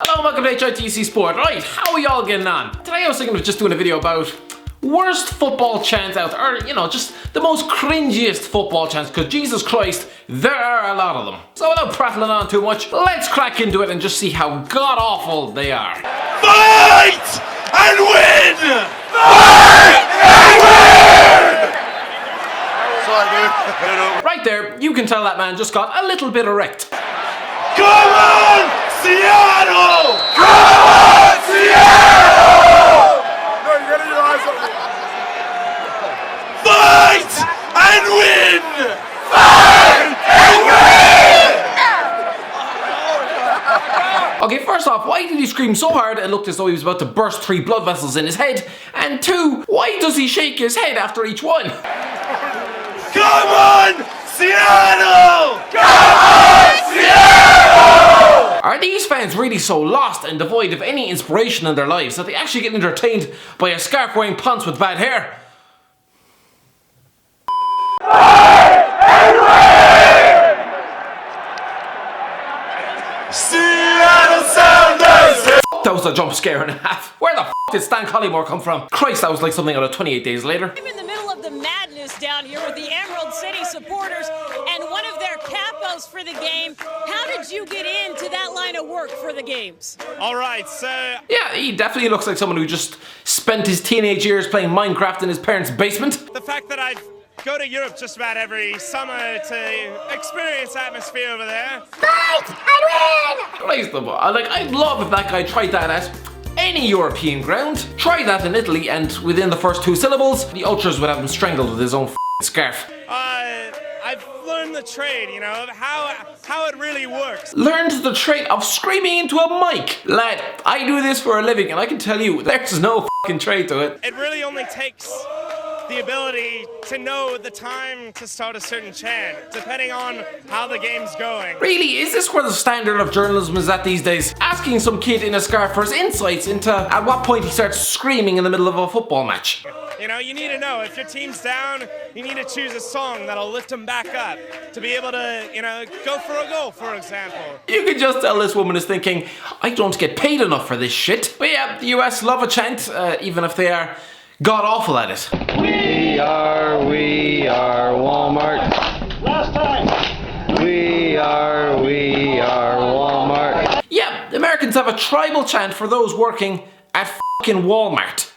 Hello and welcome to HITC Sport. Right, how are y'all getting on? Today I was thinking of just doing a video about worst football chants out there, or just the most cringiest football chants, because Jesus Christ, there are a lot of them. So without prattling on too much, let's crack into it and just see how god-awful they are. Fight and win! Fight and win! Sorry, dude. Right there, you can tell that man just got a little bit erect. Come on, Seattle! Come on, Seattle! No, you gotta your eyes open. Fight and win! Fight and win! Okay, first off, why did he scream so hard it looked as though he was about to burst 3 blood vessels in his head? And 2, why does he shake his head after each one? Come on, Seattle! Come on, Seattle! Are these fans really so lost and devoid of any inspiration in their lives that they actually get entertained by a scarf-wearing ponce with bad hair? Seattle Sounders! That was a jump scare and a half. Where the f did Stan Collymore come from? Christ, that was like something out of 28 Days Later. I'm in the middle of the madness down here with the Emerald City supporters and one of their capos for the game. How did you get into that line of work for the games? All right, so Yeah, he definitely looks like someone who just spent his teenage years playing Minecraft in his parents' basement. the fact that I go to Europe just about every summer to experience atmosphere over there. Christ, I'd love if that guy tried that at any European ground. Try that in Italy, and within the first 2 syllables, the ultras would have him strangled with his own scarf. I've learned the trade, of how it really works. Learned the trait of screaming into a mic. Lad, I do this for a living, and I can tell you, there's no fucking trade to it. It really only takes the ability to know the time to start a certain chant, depending on how the game's going. Really, is this where the standard of journalism is at these days? Asking some kid in a scarf for his insights into at what point he starts screaming in the middle of a football match. You need to know if your team's down, you need to choose a song that'll lift them back up to be able to, go for a goal, for example. You can just tell this woman is thinking, I don't get paid enough for this shit. But yeah, the US love a chant, even if they are god-awful at it. We are Walmart. Last time! We are Walmart. Yeah, Americans have a tribal chant for those working at fucking Walmart.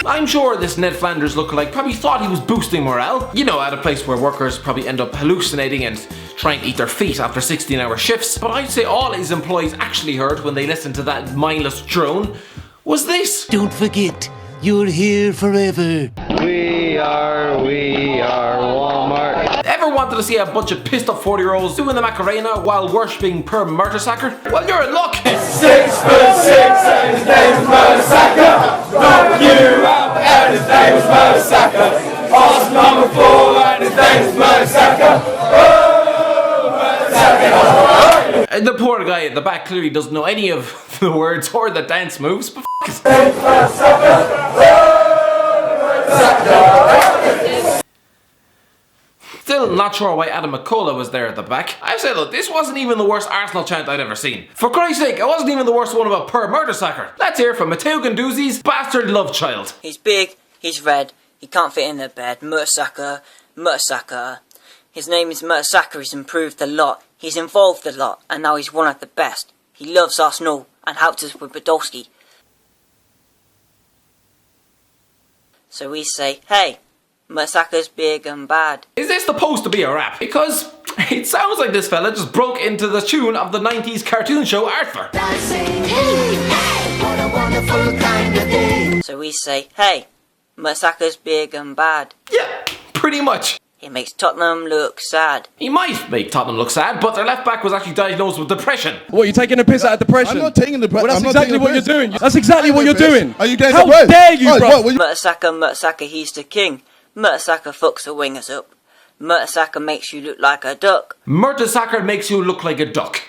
I'm sure this Ned Flanders lookalike probably thought he was boosting morale. At a place where workers probably end up hallucinating and trying to eat their feet after 16-hour shifts. But I'd say all his employees actually heard when they listened to that mindless drone was this. Don't forget, you're here forever. We are Walmart. Ever wanted to see a bunch of pissed up 40-year-olds doing the Macarena while worshipping per Mertesacker? Well, you're in luck. 6'6" and his name is Mertesacker. Knock you out and his name is Mertesacker. Pass number 4 and his name is Mertesacker. Oh, Mertesacker. And the poor guy at the back clearly doesn't know any of the words or the dance moves, but f*** it. Still not sure why Adam McCullough was there at the back. I say, look, this wasn't even the worst Arsenal chant I'd ever seen. For Christ's sake, it wasn't even the worst one about per Mertesacker. Let's hear from Matteo Ganduzzi's bastard love child. He's big, he's red, he can't fit in the bed. Mertesacker. His name is Mertesacker, he's improved a lot, he's involved a lot, and now he's one of the best. He loves Arsenal and helped us with Podolski. So we say, hey, Mertesacker's big and bad. Is this supposed to be a rap? Because it sounds like this fella just broke into the tune of the 90s cartoon show Arthur. So we say, hey, Mertesacker's big and bad. Yeah, pretty much. He makes Tottenham look sad. He might make Tottenham look sad, but their left back was actually diagnosed with depression. What, you're taking a piss out of depression? I'm not taking the piss. Well, that's exactly what you're doing. That's exactly what you're doing. Are you getting How the dare you, bro? Mertesacker, he's the king. Mertesacker fucks the wingers up. Mertesacker makes you look like a duck. Mertesacker makes you look like a duck.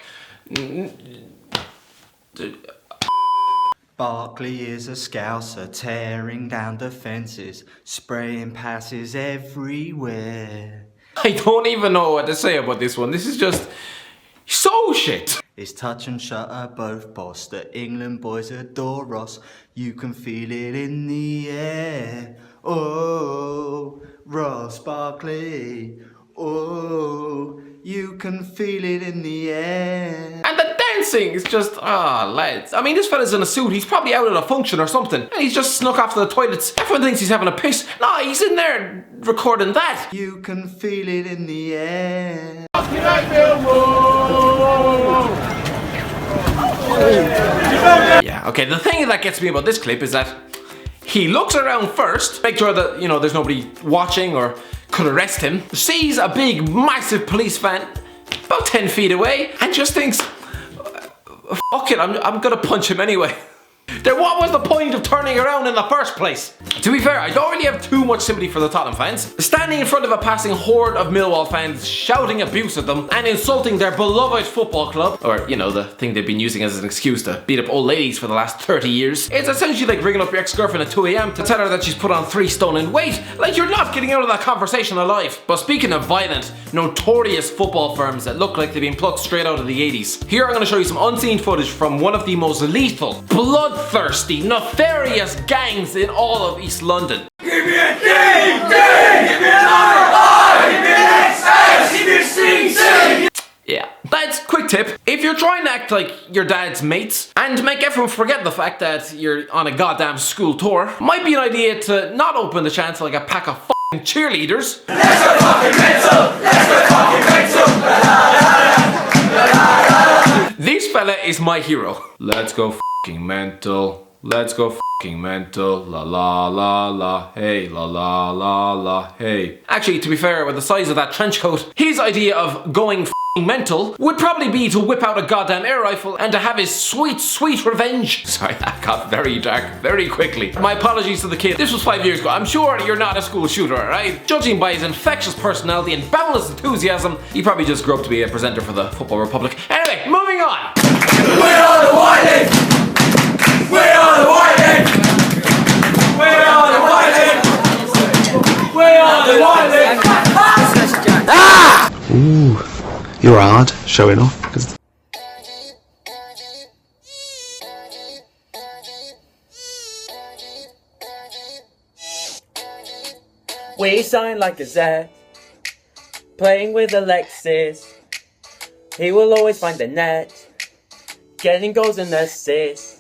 Barkley is a scouser, tearing down defences, spraying passes everywhere. I don't even know what to say about this one. This is just so shit. It's touch and shutter, both boss. The England boys adore us. You can feel it in the air. Oh, Ross Barkley. Oh, you can feel it in the air. And the dancing is just, lads. I mean, this fella's in a suit. He's probably out at a function or something. And he's just snuck off to the toilets. Everyone thinks he's having a piss. Nah, he's in there recording that. You can feel it in the air. Yeah, okay, the thing that gets me about this clip is that he looks around first, make sure that, there's nobody watching or could arrest him, sees a big, massive police van about 10 feet away, and just thinks, fuck it, I'm gonna punch him anyway. Then what was the point of turning around in the first place? To be fair, I don't really have too much sympathy for the Tottenham fans. Standing in front of a passing horde of Millwall fans, shouting abuse at them and insulting their beloved football club, or, the thing they've been using as an excuse to beat up old ladies for the last 30 years, it's essentially like ringing up your ex-girlfriend at 2 AM to tell her that she's put on 3 stone in weight. Like, you're not getting out of that conversation alive. But speaking of violent, notorious football firms that look like they've been plucked straight out of the 80s, here I'm going to show you some unseen footage from one of the most lethal, bloodthirsty, nefarious gangs in all of East London. Give me a D! Give me an I! Give me an XS! Give me a C! Yeah, that's quick tip. If you're trying to act like your dad's mates and make everyone forget the fact that you're on a goddamn school tour, might be an idea to not open the chance like a pack of f***ing cheerleaders. Let's go fucking mental! Let's go fucking mental! This fella is my hero. Let's go f***ing mental. Let's go f***ing mental. La la la la. Hey, la la la la. Hey. Actually, to be fair, with the size of that trench coat, his idea of going f***ing mental would probably be to whip out a goddamn air rifle and to have his sweet, sweet revenge. Sorry, that got very dark very quickly. My apologies to the kid. This was 5 years ago. I'm sure you're not a school shooter, alright? Judging by his infectious personality and boundless enthusiasm, he probably just grew up to be a presenter for the Football Republic. Anyway, moving on. We are the Whiteheads! We are the Whiteheads! We are the Whiteheads! We are the Whiteheads! Ah! Ooh, you're hard showing off. We sign like a Z, playing with Alexis. He will always find the net, getting goals and assists.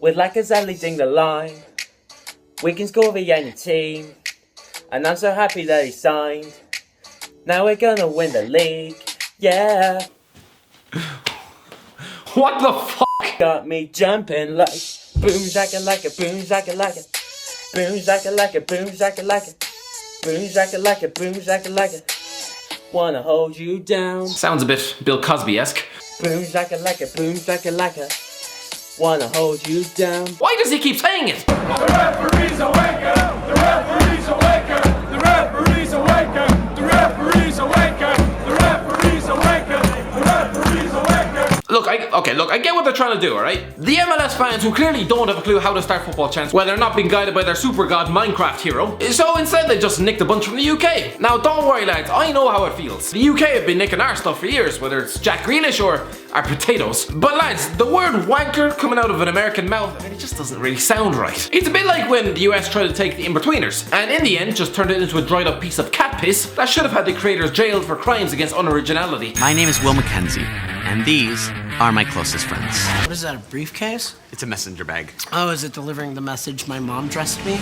With Lacazette leading the line, we can score via any team. And I'm so happy that he signed. Now we're gonna win the league, yeah. What the fuck? Got me jumping like boom shaka like a boom shaka like a boom shaka like a boom shaka like a boom shaka like a boom shaka like a. Wanna hold you down. Sounds a bit Bill Cosby-esque. Boom shaka like a boom shaka like a. Wanna hold you down. Why does he keep saying it? The referee's a wanker! The referee's a wanker! The referee's a wanker! The referee's a wanker! The referee's a wanker! The referee's a wanker! Look, I get what they're trying to do, alright? The MLS fans who clearly don't have a clue how to start football chants when they're not being guided by their super god Minecraft hero, so instead they just nicked a bunch from the UK. Now don't worry lads, I know how it feels. The UK have been nicking our stuff for years, whether it's Jack Grealish or our potatoes. But lads, the word wanker coming out of an American mouth, it just doesn't really sound right. It's a bit like when the US tried to take the In-Betweeners, and in the end just turned it into a dried up piece of cat piss that should have had the creators jailed for crimes against unoriginality. My name is Will Mackenzie, and these are my closest friends. What is that, a briefcase? It's a messenger bag. Oh, is it delivering the message my mom dressed me?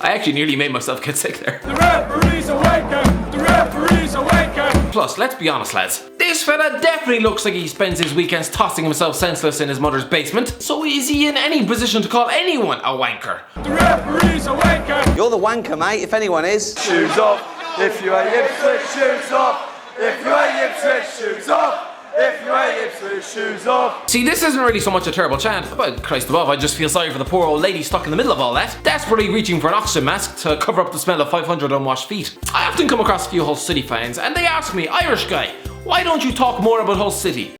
I actually nearly made myself get sick there. The referee's a wanker! The referee's a wanker! Plus, let's be honest lads, this fella definitely looks like he spends his weekends tossing himself senseless in his mother's basement, so is he in any position to call anyone a wanker? The referee's a wanker! You're the wanker, mate, if anyone is. Shoes off! If you ain't Ipswich, shoes off! If you ain't Ipswich, shoes off! If you ain't Ipswich, shoes off! See, this isn't really so much a terrible chant, but Christ above, I just feel sorry for the poor old lady stuck in the middle of all that, desperately reaching for an oxygen mask to cover up the smell of 500 unwashed feet. I often come across a few Hull City fans, and they ask me, Irish guy, why don't you talk more about Hull City?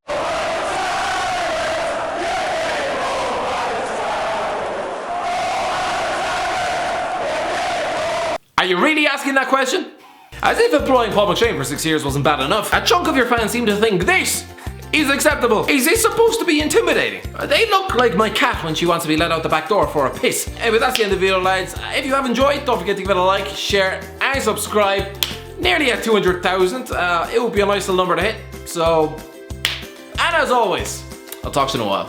Are you really asking that question? As if employing Paul McShane for 6 years wasn't bad enough, a chunk of your fans seem to think this is acceptable. Is this supposed to be intimidating? They look like my cat when she wants to be let out the back door for a piss. Anyway, that's the end of the video, lads. If you have enjoyed, don't forget to give it a like, share, and subscribe. Nearly at 200,000. It would be a nice little number to hit. So, and as always, I'll talk to you in a while.